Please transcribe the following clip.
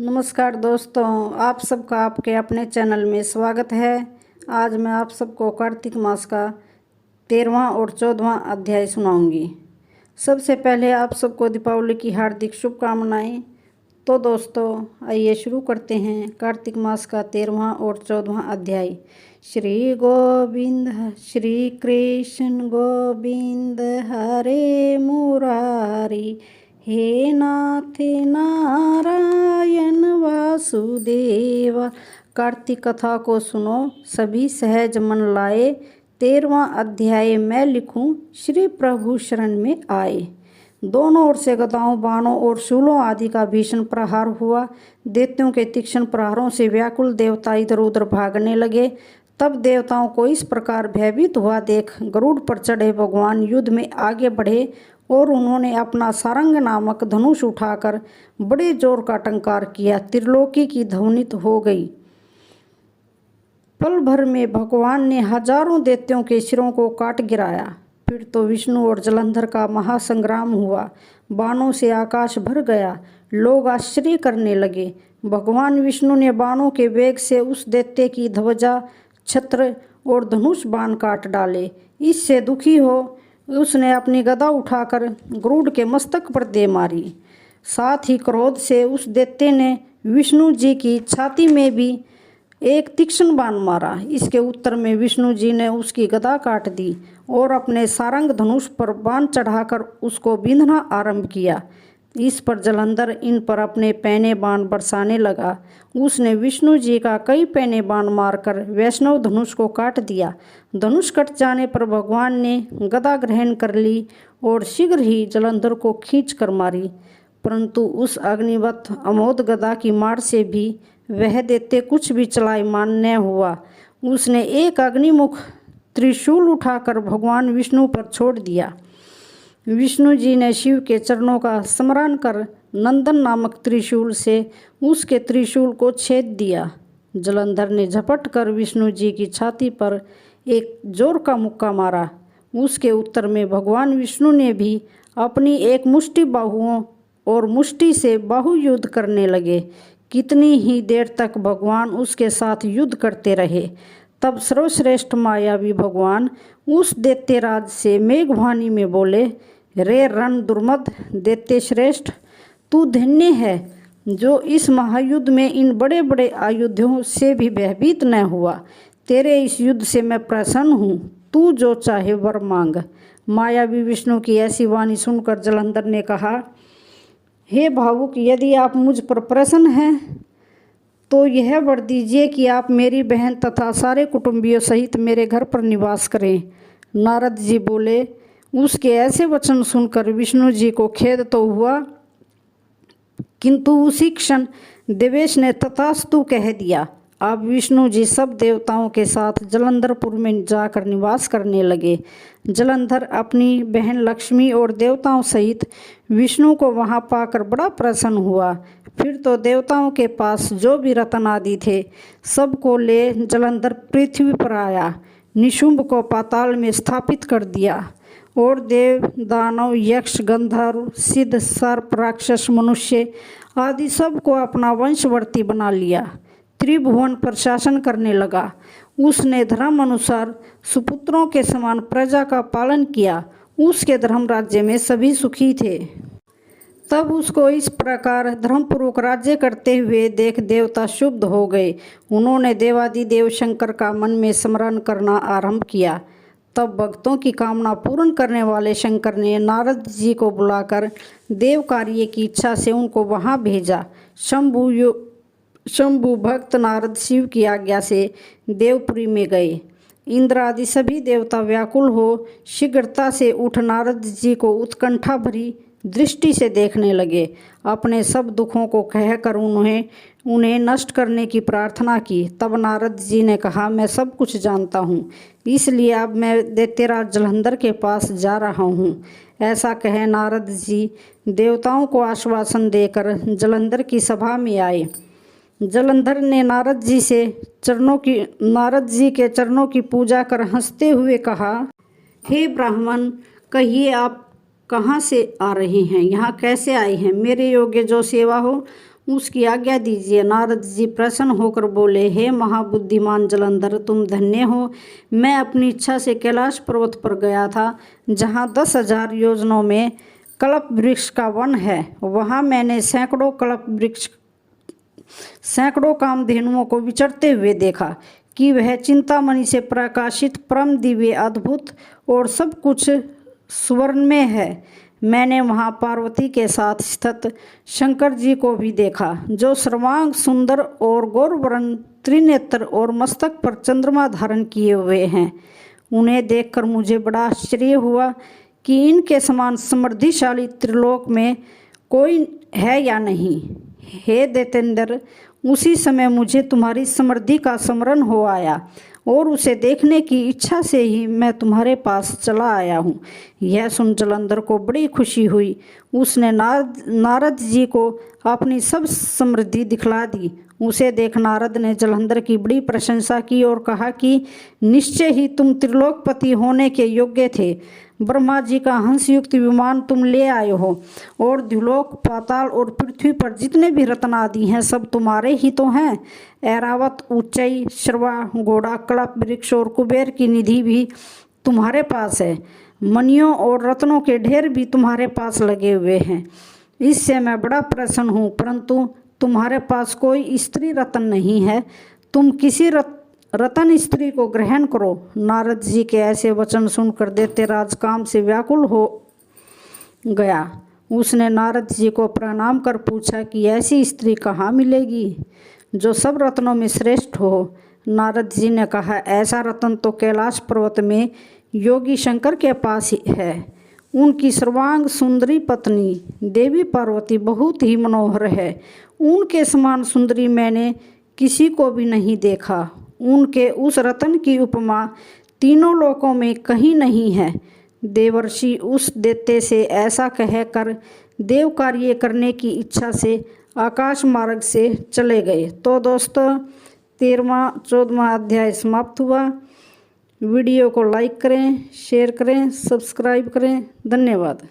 नमस्कार दोस्तों, आप सबका आपके अपने चैनल में स्वागत है। आज मैं आप सबको कार्तिक मास का 13वां और 14वां अध्याय सुनाऊंगी। सबसे पहले आप सबको दीपावली की हार्दिक शुभकामनाएं। तो दोस्तों आइए शुरू करते हैं कार्तिक मास का 13वां और 14वां अध्याय। श्री गोविंद श्री कृष्ण गोविंद हरे मुरारी, हे नाथ नारायण वासुदेव। कार्तिक कथा को सुनो, सभी सहज मन लाए। 13वां अध्याय मैं लिखूं, श्री प्रभु शरण में आए। दोनों ओर से गदाओं, बाणों और शूलों आदि का भीषण प्रहार हुआ। दैत्यों के तीक्ष्ण प्रहारों से व्याकुल देवता इधर उधर भागने लगे। तब देवताओं को इस प्रकार भयभीत हुआ देख गरुड़ पर चढ़े भगवान युद्ध में आगे बढ़े और उन्होंने अपना सारंग नामक धनुष उठाकर बड़े जोर का टंकार किया। त्रिलोकी की ध्वनित हो गई। पल भर में भगवान ने हजारों दैत्यों के सिरों को काट गिराया। फिर तो विष्णु और जलंधर का महासंग्राम हुआ। बाणों से आकाश भर गया। लोग आश्चर्य करने लगे। भगवान विष्णु ने बाणों के वेग से उस दैत्य की ध्वजा, छत्र और धनुष बाण काट डाले। इससे दुखी हो उसने अपनी गदा उठाकर गरुड़ के मस्तक पर दे मारी। साथ ही क्रोध से उस दैत्य ने विष्णु जी की छाती में भी एक तीक्ष्ण बाण मारा। इसके उत्तर में विष्णु जी ने उसकी गदा काट दी और अपने सारंग धनुष पर बाण चढ़ाकर उसको बींधना आरंभ किया। इस पर जलंधर इन पर अपने पैने बाण बरसाने लगा। उसने विष्णु जी का कई पैने बाण मारकर वैष्णव धनुष को काट दिया। धनुष कट जाने पर भगवान ने गदा ग्रहण कर ली और शीघ्र ही जलंधर को खींच कर मारी। परंतु उस अग्निवत अमोद गदा की मार से भी वह दैत्य कुछ भी चलायमान न हुआ। उसने एक अग्निमुख त्रिशूल उठाकर भगवान विष्णु पर छोड़ दिया। विष्णु जी ने शिव के चरणों का स्मरण कर नंदन नामक त्रिशूल से उसके त्रिशूल को छेद दिया। जलंधर ने झपट कर विष्णु जी की छाती पर एक जोर का मुक्का मारा। उसके उत्तर में भगवान विष्णु ने भी अपनी एक मुष्टि बाहुओं और मुष्टि से बाहु युद्ध करने लगे। कितनी ही देर तक भगवान उसके साथ युद्ध करते रहे। तब सर्वश्रेष्ठ मायावी भगवान उस दैत्यराज से मेघवाणी में बोले, रे रण दुर्मद दैत्य श्रेष्ठ, तू धन्य है जो इस महायुद्ध में इन बड़े बड़े आयुधों से भी भयभीत न हुआ। तेरे इस युद्ध से मैं प्रसन्न हूँ। तू जो चाहे वर मांग। मायावी विष्णु की ऐसी वाणी सुनकर जलंधर ने कहा, हे भावुक, यदि आप मुझ पर प्रसन्न हैं तो यह वर दीजिए कि आप मेरी बहन तथा सारे कुटुंबियों सहित मेरे घर पर निवास करें। नारद जी बोले। उसके ऐसे वचन सुनकर विष्णु जी को खेद तो हुआ, किंतु उसी क्षण देवेश ने तथास्तु कह दिया। अब विष्णु जी सब देवताओं के साथ जलंधरपुर में जाकर निवास करने लगे। जलंधर अपनी बहन लक्ष्मी और देवताओं सहित विष्णु को वहां पाकर बड़ा प्रसन्न हुआ। फिर तो देवताओं के पास जो भी रत्न आदि थे सबको ले जलंधर पृथ्वी पर आया। निशुंभ को पाताल में स्थापित कर दिया और देव, दानव, यक्ष, गंधर्व, सिद्ध, सर्प, राक्षस, मनुष्य आदि सबको अपना वंशवर्ती बना लिया। त्रिभुवन पर शासन करने लगा। उसने धर्म अनुसार सुपुत्रों के समान प्रजा का पालन किया। उसके धर्म राज्य में सभी सुखी थे। तब उसको इस प्रकार धर्मपूर्वक राज्य करते हुए देख देवता शुद्ध हो गए। उन्होंने देवादिदेव शंकर का मन में स्मरण करना आरंभ किया। तब भक्तों की कामना पूर्ण करने वाले शंकर ने नारद जी को बुलाकर देव कार्य की इच्छा से उनको वहां भेजा। शंभु भक्त नारद शिव की आज्ञा से देवपुरी में गए। इंद्र आदि सभी देवता व्याकुल हो शीघ्रता से उठ नारद जी को उत्कंठा भरी दृष्टि से देखने लगे। अपने सब दुखों को कहकर उन्हें नष्ट करने की प्रार्थना की। तब नारद जी ने कहा, मैं सब कुछ जानता हूँ, इसलिए अब मैं दैत्यराज जलंधर के पास जा रहा हूँ। ऐसा कहे नारद जी देवताओं को आश्वासन देकर जलंधर की सभा में आए। जलंधर ने नारद जी के चरणों की पूजा कर हंसते हुए कहा, हे ब्राह्मण, कहिए आप कहाँ से आ रहे हैं, यहाँ कैसे आए हैं। मेरे योग्य जो सेवा हो उसकी आज्ञा दीजिए। नारद जी प्रसन्न होकर बोले, हे महाबुद्धिमान जलंधर, तुम धन्य हो। मैं अपनी इच्छा से कैलाश पर्वत पर गया था, जहाँ 10,000 योजनों में कल्प वृक्ष का वन है। वहाँ मैंने सैकड़ों कामधेनुओं को विचरते हुए देखा कि वह चिंतामणि से प्रकाशित परम दिव्य, अद्भुत और सब कुछ स्वर्ण में है। मैंने वहाँ पार्वती के साथ स्थित शंकर जी को भी देखा, जो सर्वांग सुंदर और गौरवर्ण, त्रिनेत्र और मस्तक पर चंद्रमा धारण किए हुए हैं। उन्हें देखकर मुझे बड़ा आश्चर्य हुआ कि इनके समान समृद्धिशाली त्रिलोक में कोई है या नहीं। हे दैत्येंद्र, उसी समय मुझे तुम्हारी समृद्धि का स्मरण हो आया और उसे देखने की इच्छा से ही मैं तुम्हारे पास चला आया हूँ। यह सुन जलंधर को बड़ी खुशी हुई। उसने नारद जी को अपनी सब समृद्धि दिखला दी। उसे देख नारद ने जलंधर की बड़ी प्रशंसा की और कहा कि निश्चय ही तुम त्रिलोकपति होने के योग्य थे। ब्रह्मा जी का हंसयुक्त विमान तुम ले आए हो और द्युलोक, पाताल और पृथ्वी पर जितने भी रत्न आदि हैं, सब तुम्हारे ही तो हैं। ऐरावत, ऊंचाई, श्रवा, घोड़ा, कल्प वृक्ष और कुबेर की निधि भी तुम्हारे पास है। मणियों और रत्नों के ढेर भी तुम्हारे पास लगे हुए हैं। इससे मैं बड़ा प्रसन्न हूँ, परंतु तुम्हारे पास कोई स्त्री रत्न नहीं है। तुम किसी रतन स्त्री को ग्रहण करो। नारद जी के ऐसे वचन सुनकर दैत्यराज काम से व्याकुल हो गया। उसने नारद जी को प्रणाम कर पूछा कि ऐसी स्त्री कहाँ मिलेगी जो सब रत्नों में श्रेष्ठ हो। नारद जी ने कहा, ऐसा रत्न तो कैलाश पर्वत में योगी शंकर के पास ही है। उनकी सर्वांग सुंदरी पत्नी देवी पार्वती बहुत ही मनोहर है। उनके समान सुंदरी मैंने किसी को भी नहीं देखा। उनके उस रतन की उपमा तीनों लोकों में कहीं नहीं है। देवर्षि उस दैत्य से ऐसा कहकर देव कार्य करने की इच्छा से आकाश मार्ग से चले गए। तो दोस्तों, 13वां 14वां अध्याय समाप्त हुआ। वीडियो को लाइक करें, शेयर करें, सब्सक्राइब करें। धन्यवाद।